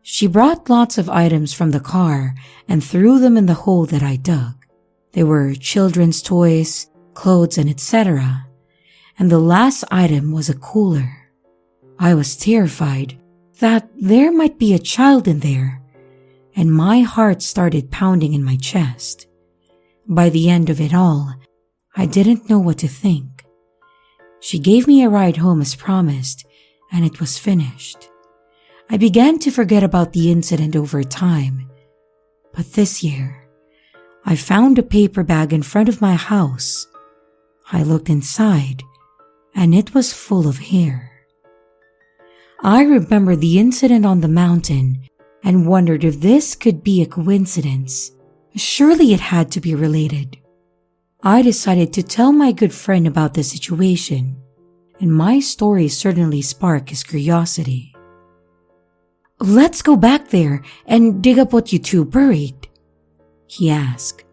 She brought lots of items from the car and threw them in the hole that I dug. There were children's toys, clothes, and etc. And the last item was a cooler. I was terrified that there might be a child in there, and my heart started pounding in my chest. By the end of it all, I didn't know what to think. She gave me a ride home as promised, and it was finished. I began to forget about the incident over time, but this year, I found a paper bag in front of my house. I looked inside, and it was full of hair. I remember the incident on the mountain and wondered if this could be a coincidence. Surely it had to be related. I decided to tell my good friend about the situation, and my story certainly sparked his curiosity. "Let's go back there and dig up what you two buried," he asked.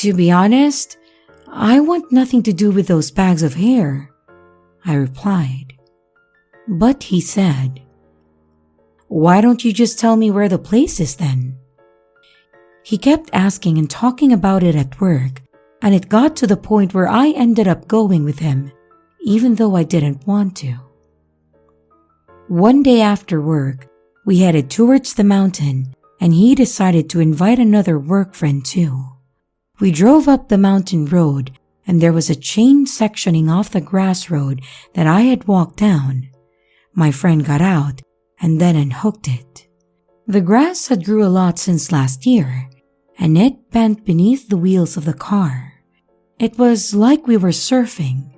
"To be honest, I want nothing to do with those bags of hair," I replied. But he said, "Why don't you just tell me where the place is then?" He kept asking and talking about it at work, and it got to the point where I ended up going with him, even though I didn't want to. One day after work, we headed towards the mountain, and he decided to invite another work friend too. We drove up the mountain road, and there was a chain sectioning off the grass road that I had walked down. My friend got out and then unhooked it. The grass had grew a lot since last year, and it bent beneath the wheels of the car. It was like we were surfing.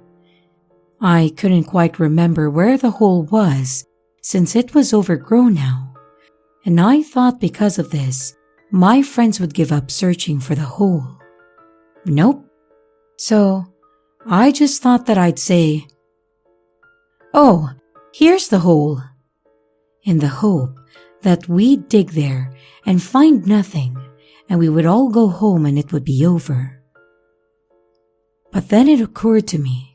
I couldn't quite remember where the hole was since it was overgrown now, and I thought because of this, my friends would give up searching for the hole. Nope. So, I just thought that I'd say, "Oh, here's the hole," in the hope that we'd dig there and find nothing, and we would all go home and it would be over. But then it occurred to me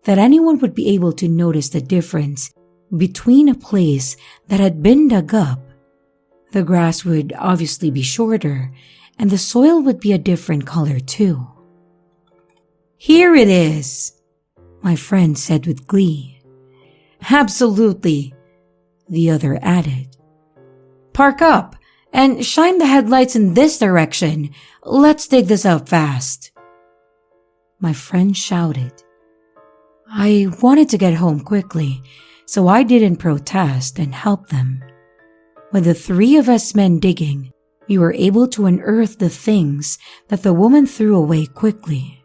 that anyone would be able to notice the difference between a place that had been dug up. The grass would obviously be shorter, and the soil would be a different color too. "Here it is," my friend said with glee. "Absolutely," the other added. "Park up and shine the headlights in this direction. Let's dig this up fast," my friend shouted. I wanted to get home quickly, so I didn't protest and helped them. With the three of us men digging, we were able to unearth the things that the woman threw away quickly.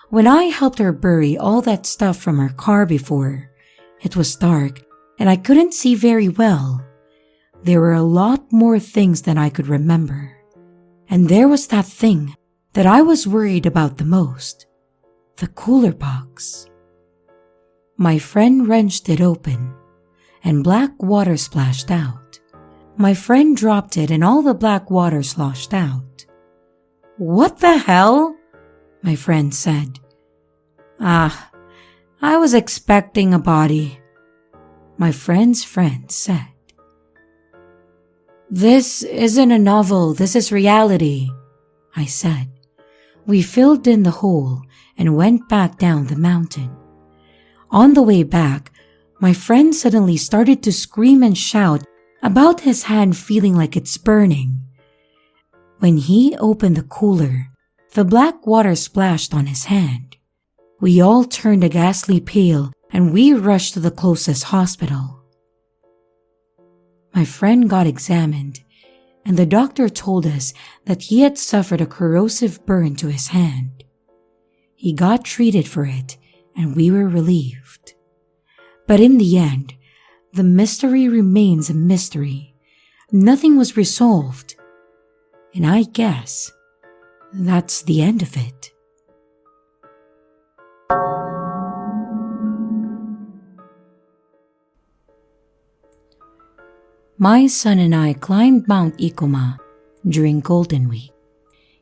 When I helped her bury all that stuff from her car before, it was dark and I couldn't see very well. There were a lot more things than I could remember. And there was that thing that I was worried about the most, the cooler box. My friend wrenched it open, and black water splashed out. My friend dropped it and all the black water sloshed out. "What the hell?" my friend said. I was expecting a body," my friend's friend said. "This isn't a novel, this is reality," I said. We filled in the hole and went back down the mountain. On the way back, my friend suddenly started to scream and shout about his hand feeling like it's burning. When he opened the cooler, the black water splashed on his hand. We all turned a ghastly pale and we rushed to the closest hospital. My friend got examined, and the doctor told us that he had suffered a corrosive burn to his hand. He got treated for it, and we were relieved. But in the end, the mystery remains a mystery. Nothing was resolved. And I guess that's the end of it. My son and I climbed Mount Ikoma during Golden Week.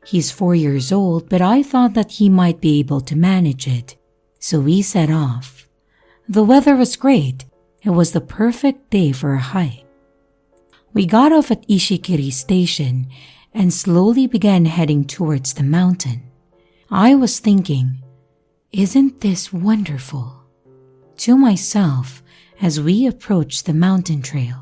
He's 4 years old, but I thought that he might be able to manage it, so we set off. The weather was great. It was the perfect day for a hike. We got off at Ishikiri Station and slowly began heading towards the mountain. I was thinking, "Isn't this wonderful?" to myself as we approached the mountain trail.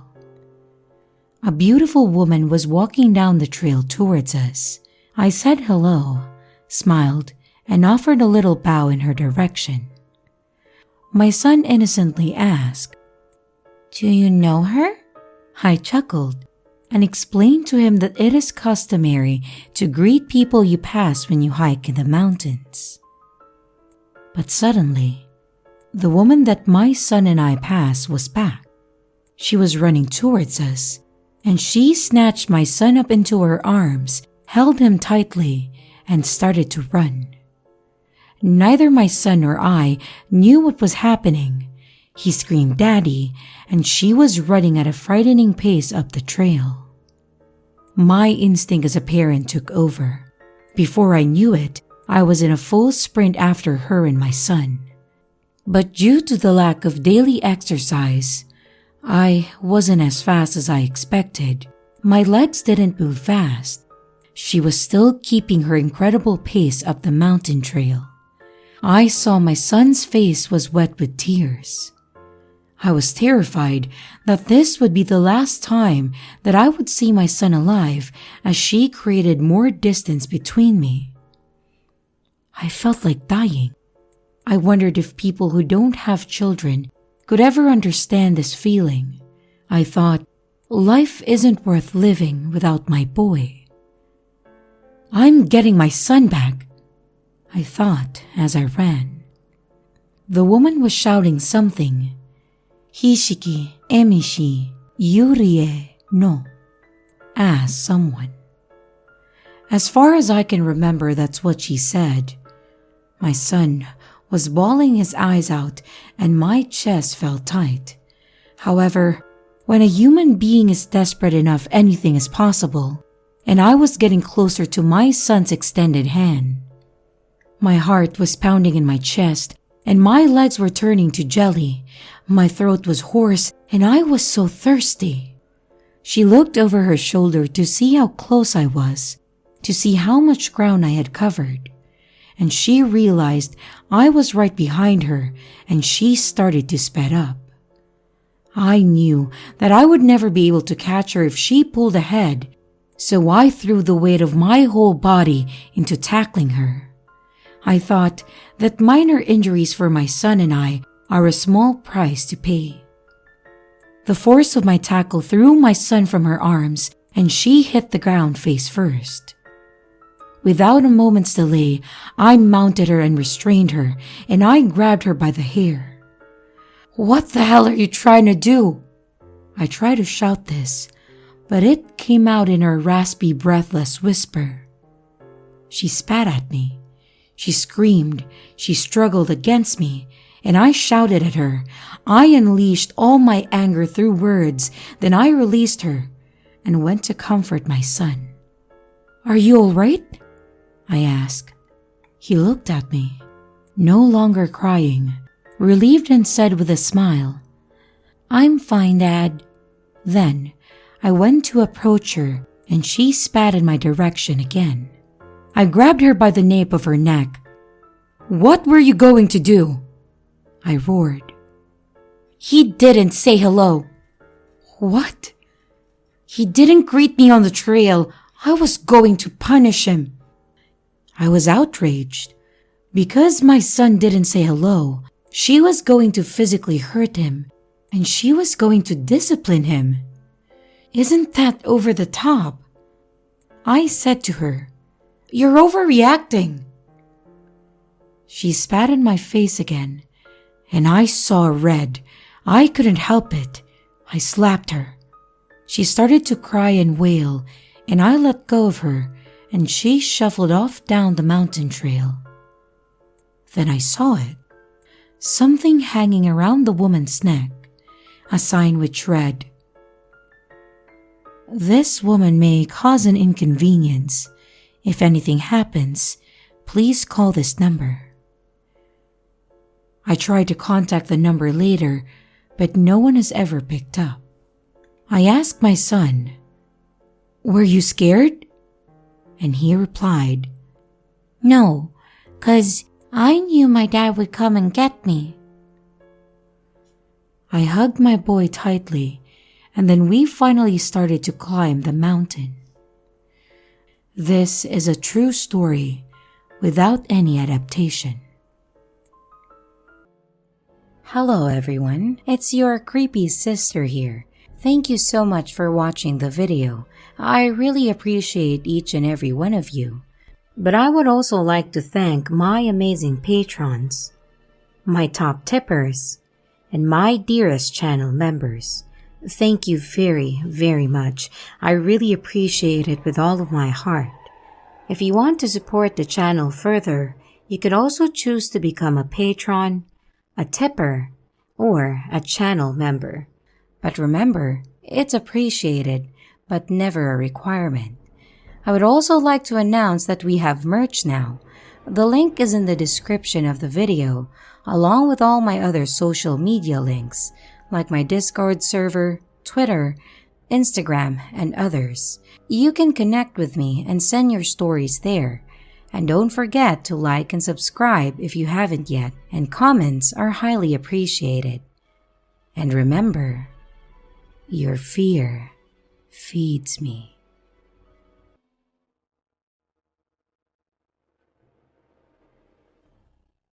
A beautiful woman was walking down the trail towards us. I said hello, smiled, and offered a little bow in her direction. My son innocently asked, "Do you know her?" I chuckled and explained to him that it is customary to greet people you pass when you hike in the mountains. But suddenly, the woman that my son and I passed was back. She was running towards us, and she snatched my son up into her arms, held him tightly, and started to run. Neither my son nor I knew what was happening. He screamed "Daddy," and she was running at a frightening pace up the trail. My instinct as a parent took over. Before I knew it, I was in a full sprint after her and my son. But due to the lack of daily exercise, I wasn't as fast as I expected. My legs didn't move fast. She was still keeping her incredible pace up the mountain trail. I saw my son's face was wet with tears. I was terrified that this would be the last time that I would see my son alive, as she created more distance between me. I felt like dying. I wondered if people who don't have children could ever understand this feeling. I thought, life isn't worth living without my boy. I'm getting my son back, I thought as I ran. The woman was shouting something. Hishiki, emishi, yurie, no, asked someone. As far as I can remember, that's what she said. My son was bawling his eyes out and my chest felt tight. However, when a human being is desperate enough, anything is possible. and I was getting closer to my son's extended hand. My heart was pounding in my chest, and my legs were turning to jelly. My throat was hoarse, and I was so thirsty. She looked over her shoulder to see how close I was, to see how much ground I had covered. And she realized I was right behind her, and she started to sped up. I knew that I would never be able to catch her if she pulled ahead, so I threw the weight of my whole body into tackling her. I thought that minor injuries for my son and I are a small price to pay. The force of my tackle threw my son from her arms, and she hit the ground face first. Without a moment's delay, I mounted her and restrained her, and I grabbed her by the hair. "What the hell are you trying to do?" I tried to shout this, but it came out in her raspy, breathless whisper. She spat at me. She screamed. She struggled against me, and I shouted at her. I unleashed all my anger through words, then I released her and went to comfort my son. "Are you all right?" I asked. He looked at me, no longer crying, relieved, and said with a smile, "I'm fine, Dad." Then I went to approach her, and she spat in my direction again. I grabbed her by the nape of her neck. "What were you going to do?" I roared. "He didn't say hello." "What?" "He didn't greet me on the trail. I was going to punish him." I was outraged. Because my son didn't say hello, she was going to physically hurt him, and she was going to discipline him. Isn't that over the top? I said to her, "You're overreacting." She spat in my face again, and I saw red. I couldn't help it. I slapped her. She started to cry and wail, and I let go of her, and she shuffled off down the mountain trail. Then I saw it. Something hanging around the woman's neck, a sign which read, "This woman may cause an inconvenience. If anything happens, please call this number." I tried to contact the number later, but no one has ever picked up. I asked my son, "Were you scared?" And he replied, "No, 'cause I knew my dad would come and get me." I hugged my boy tightly, and then we finally started to climb the mountain. This is a true story without any adaptation. Hello everyone, it's your creepy sister here. Thank you so much for watching the video. I really appreciate each and every one of you. But I would also like to thank my amazing patrons, my top tippers, and my dearest channel members. Thank you very, very much. I really appreciate it with all of my heart. If you want to support the channel further, you could also choose to become a patron, a tipper, or a channel member. But remember, it's appreciated, but never a requirement. I would also like to announce that we have merch now. The link is in the description of the video, along with all my other social media links, like my Discord server, Twitter, Instagram, and others. You can connect with me and send your stories there. And don't forget to like and subscribe if you haven't yet, and comments are highly appreciated. And remember, your fear feeds me.